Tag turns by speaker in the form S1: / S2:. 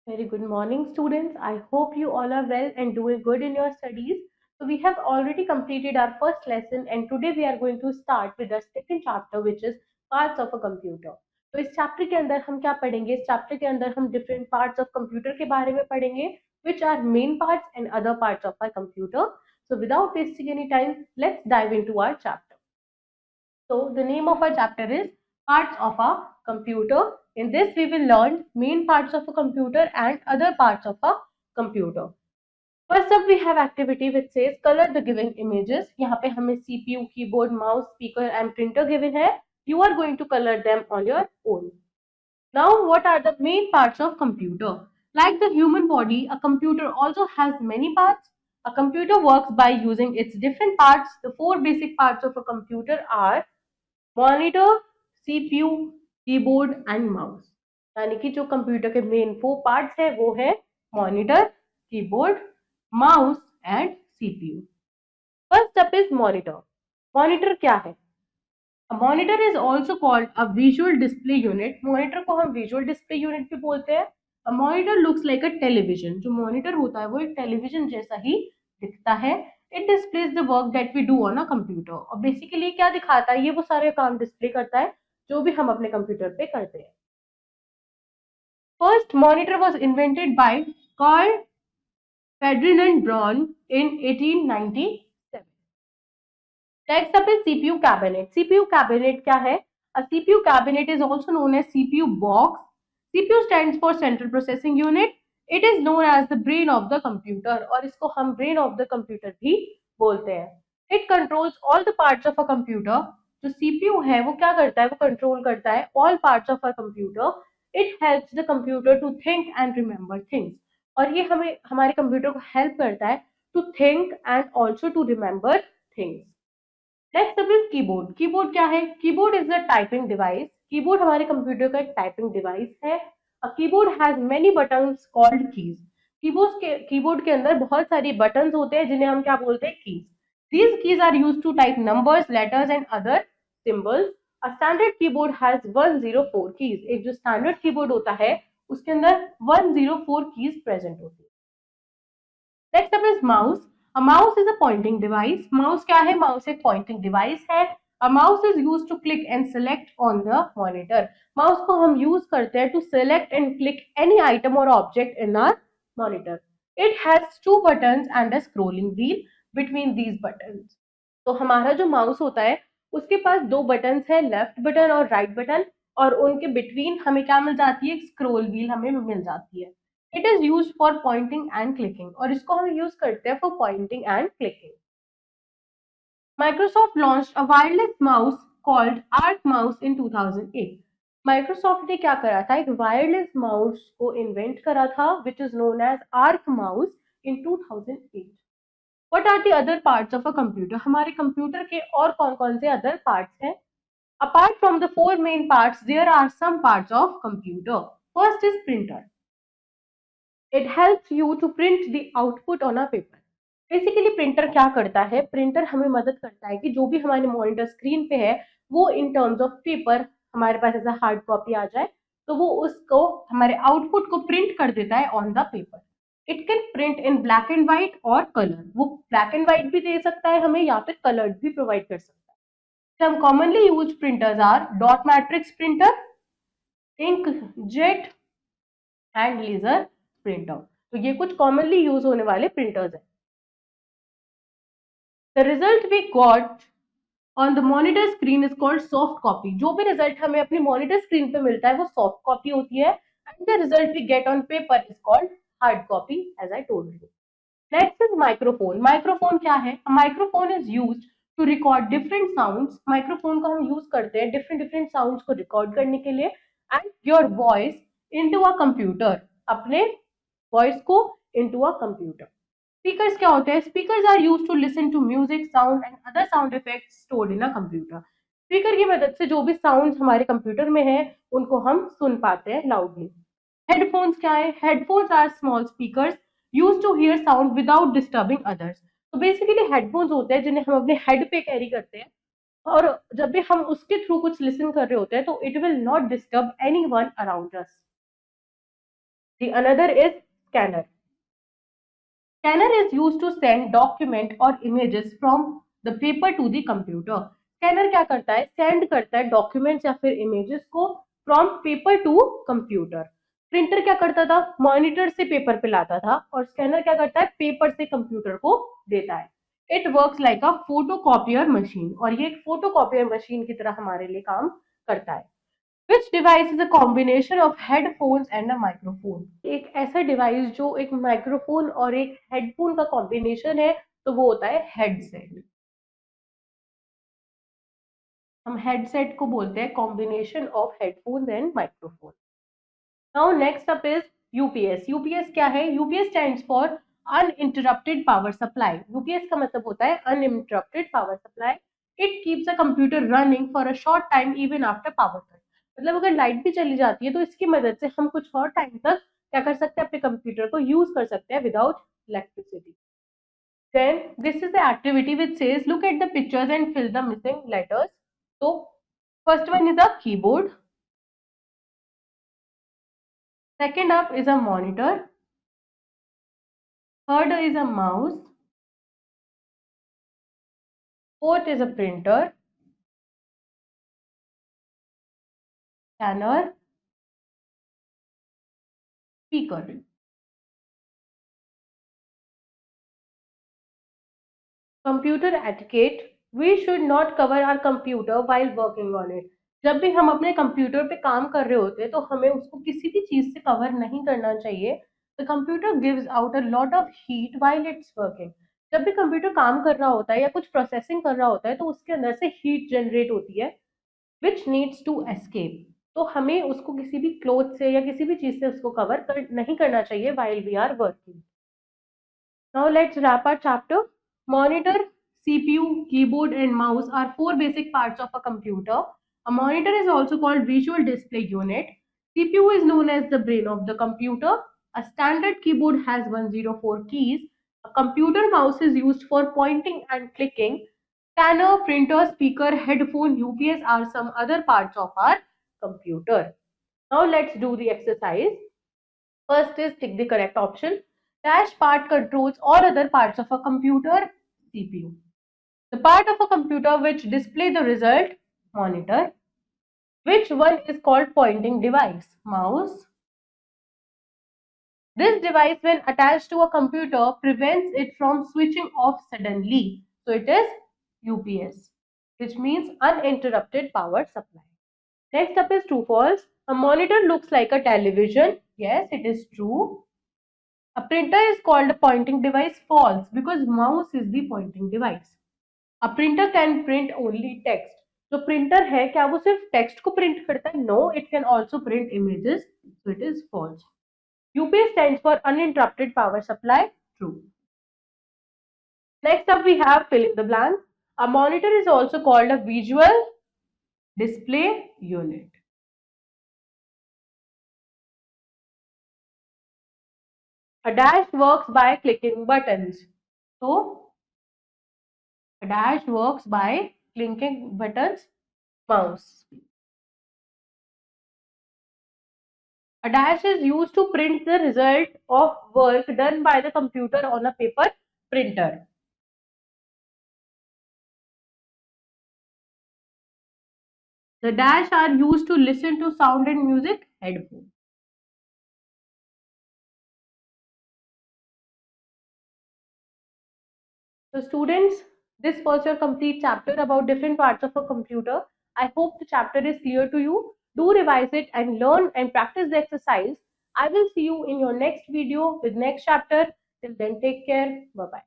S1: Very good morning, students. I hope you all are well and doing good in your studies. So, we have already completed our first lesson, and today we are going to start with the second chapter, which is parts of a computer. तो इस chapter के अंदर हम क्या पढ़ेंगे? इस chapter के अंदर हम डिफरेंट पार्ट्स ऑफ कंप्यूटर के बारे में पढ़ेंगे, which are main parts and other parts of our computer. So, without wasting any time, let's dive into our chapter. So the name of our chapter is Parts of a Computer. In this we will learn main parts of a computer and other parts of a computer. First up we have activity which says color the given images. यहाँ पे हमें CPU, keyboard, mouse, speaker and printer given है. You are going to color them on your own. Now what are the main parts of computer? Like the human body, a computer also has many parts. A computer works by using its different parts. The four basic parts of a computer are monitor, CPU, keyboard and mouse. यानी कि जो computer के main 4 parts है वो है monitor, keyboard, mouse and CPU. First up is monitor. Monitor क्या है? Monitor is also called a visual display unit. Monitor को हम विजुअल डिस्प्ले यूनिट भी बोलते हैं। Monitor looks like a television. जो मॉनिटर होता है वो एक टेलीविजन जैसा ही दिखता है। It displays the work that we do on a computer. और बेसिकली क्या दिखाता है? ये वो सारे काम डिस्प्ले करता है जो भी हम अपने कंप्यूटर पे करते हैं। First monitor was invented by Karl Ferdinand Braun in 1897। Next up is CPU cabinet. CPU cabinet क्या है? A CPU cabinet is also known as CPU box. CPU stands for Central Processing Unit. It is known as the brain of the computer और इसको हम brain of the computer भी बोलते हैं. It controls all the parts of a computer. जो CPU है वो क्या करता है? वो control करता है all parts of a computer. It helps the computer to think and remember things. और ये हमें हमारे कंप्यूटर को हेल्प करता है to think and also to remember things. Next अब इज कीबोर्ड। कीबोर्ड क्या है? Keyboard is a typing device. Keyboard हमारे कंप्यूटर का एक टाइपिंग डिवाइस है। A keyboard has many buttons called keys. Keyboard के अंदर बहुत सारी बटन्स होते हैं जिन्हें हम क्या बोलते हैं? Keys. These keys are used to type numbers, letters and other symbols. A standard keyboard has 104 keys. एक जो स्टैंडर्ड कीबोर्ड होता है उसके अंदर 104 कीज प्रेजेंट होती है। Next up is mouse. A mouse is a pointing device. Mouse क्या है? माउस एक पॉइंटिंग डिवाइस है। A mouse is used to click and select on the monitor. Mouse को हम यूज करते हैं to select and click any item और object in our monitor. It has two buttons and a scrolling wheel between these buttons. तो हमारा जो mouse होता है उसके पास दो बटन्स है, लेफ्ट बटन और राइट बटन, और उनके बिटवीन हमें क्या मिल जाती है? स्क्रोल व्हील हमें मिल जाती है। It is use for pointing and clicking और इसको हम यूज करते हैं for pointing and clicking. Microsoft launched a wireless mouse called arc mouse in 2008। Microsoft ने क्या करा था? एक वायरलेस माउस को इन्वेंट करा था which is known as arc mouse in 2008। What are the other parts of a computer? हमारे computer के और कौन कौन से अदर पार्ट्स हैं? Apart from the four main parts there are some parts of computer. First is printer. It helps you to print the output on a paper. Basically printer क्या करता है? प्रिंटर हमें मदद करता है कि जो भी हमारे मॉनिटर स्क्रीन पे है वो इन टर्म्स ऑफ पेपर हमारे पास ऐसा हार्ड कॉपी आ जाए तो वो उसको हमारे आउटपुट को प्रिंट कर देता है on the paper. It can print in black and white और कलर। वो ब्लैक एंड व्हाइट भी दे सकता है हमें या फिर कलर्ड भी प्रोवाइड कर सकता है। Some commonly used printers are dot matrix printer, inkjet and laser printer. तो ये कुछ कॉमनली यूज होने वाले प्रिंटर्स हैं। The result we got on the monitor screen is called soft copy. जो भी रिजल्ट हमें अपनी मॉनिटर स्क्रीन पे मिलता है वो सॉफ्ट कॉपी होती है and the result we get on paper is called hard copy as I told you. Next is microphone. Microphone क्या है? Microphone is used to record different sounds. Microphone को हम यूज करते हैं डिफरेंट डिफरेंट साउंड्स को record करने के लिए and your voice into a computer. अपने वॉइस को इनटू अ कंप्यूटर। स्पीकर्स क्या होते हैं? Speakers are used to listen to music, sound and other sound effects stored in a computer. Speaker की मदद से जो भी साउंड्स हमारे कंप्यूटर में है उनको हम सुन पाते हैं लाउडली। हेडफोन्स क्या है? Headphones are small speakers used to hear sound without disturbing others. तो बेसिकली हेडफोन्स होते हैं जिन्हें हम अपने हेड पे कैरी करते हैं और जब भी हम उसके थ्रू कुछ लिसन कर रहे होते हैं तो it will not disturb anyone around us. The another is scanner. Scanner is used to send document or images from the paper to the computer. Scanner क्या करता है? Send करता है documents या फिर images को from paper to computer. Printer क्या करता था? मॉनिटर से पेपर पे लाता था और स्कैनर क्या करता है? पेपर से कंप्यूटर को देता है. It works like a photocopier machine और ये एक फोटोकॉपियर मशीन की तरह हमारे लिए काम करता है. Which device is a combination of headphones and a microphone? एक ऐसा डिवाइस जो एक माइक्रोफोन और एक हेडफोन का कॉम्बिनेशन है तो वो होता है हेडसेट. हम हेडसेट को बोलते हैं combination of headphones and microphone. Now next up is UPS. UPS क्या है? UPS stands for uninterrupted power supply. UPS का मतलब होता है uninterrupted power supply. It keeps a computer running for a short time even after power cut. मतलब अगर light भी चली जाती है तो इसकी मदद से हम कुछ और टाइम तक क्या कर सकते हैं? अपने कंप्यूटर को यूज कर सकते हैं without electricity. Then this is the activity which says look at the pictures and fill the missing letters. So first one is a keyboard. Second up is a monitor. Third is a mouse. Fourth is a printer. Scanner. Speaker. Computer etiquette. We should not cover our computer while working on it. जब भी हम अपने computer पे काम कर रहे होते हैं तो हमें उसको किसी भी चीज से कवर नहीं करना चाहिए. The computer gives out a lot of heat while it's working. जब भी कंप्यूटर काम कर रहा होता है या कुछ प्रोसेसिंग कर रहा होता है तो उसके अंदर से हीट जनरेट होती है which needs to escape. तो हमें उसको किसी भी क्लोथ से या किसी भी चीज से उसको नहीं करना चाहिए while we are working. Now let's wrap our chapter. Monitor, CPU, keyboard and mouse are four basic parts of a computer. A monitor is also called visual display unit. CPU is known as the brain of the computer. A standard keyboard has 104 keys. A computer mouse is used for pointing and clicking. Scanner, printer, speaker, headphone, UPS are some other parts of our computer. Now let's do the exercise. First is tick the correct option. Dash part controls all other parts of a computer. CPU. The part of a computer which display the result. Monitor. Which one is called pointing device? Mouse. This device when attached to a computer prevents it from switching off suddenly. So it is UPS, which means uninterrupted power supply. Next up is true false. A monitor looks like a television. Yes, it is true. A printer is called a pointing device. False, because mouse is the pointing device. A printer can print only text. जो printer है क्या वो सिर्फ text को print करता है? No, it can also print images. So it is false. UPS stands for uninterrupted power supply. True. Next up we have fill in the blanks. A monitor is also called a visual display unit. A dash works by clicking buttons. So, a dash works by clicking buttons. Mouse. A dash is used to print the result of work done by the computer on a paper printer. The dash are used to listen to sound and music. Headphone. So students, this was your complete chapter about different parts of a computer. I hope the chapter is clear to you. Do revise it and learn and practice the exercise. I will see you in your next video with next chapter. Till then, take care. Bye-bye.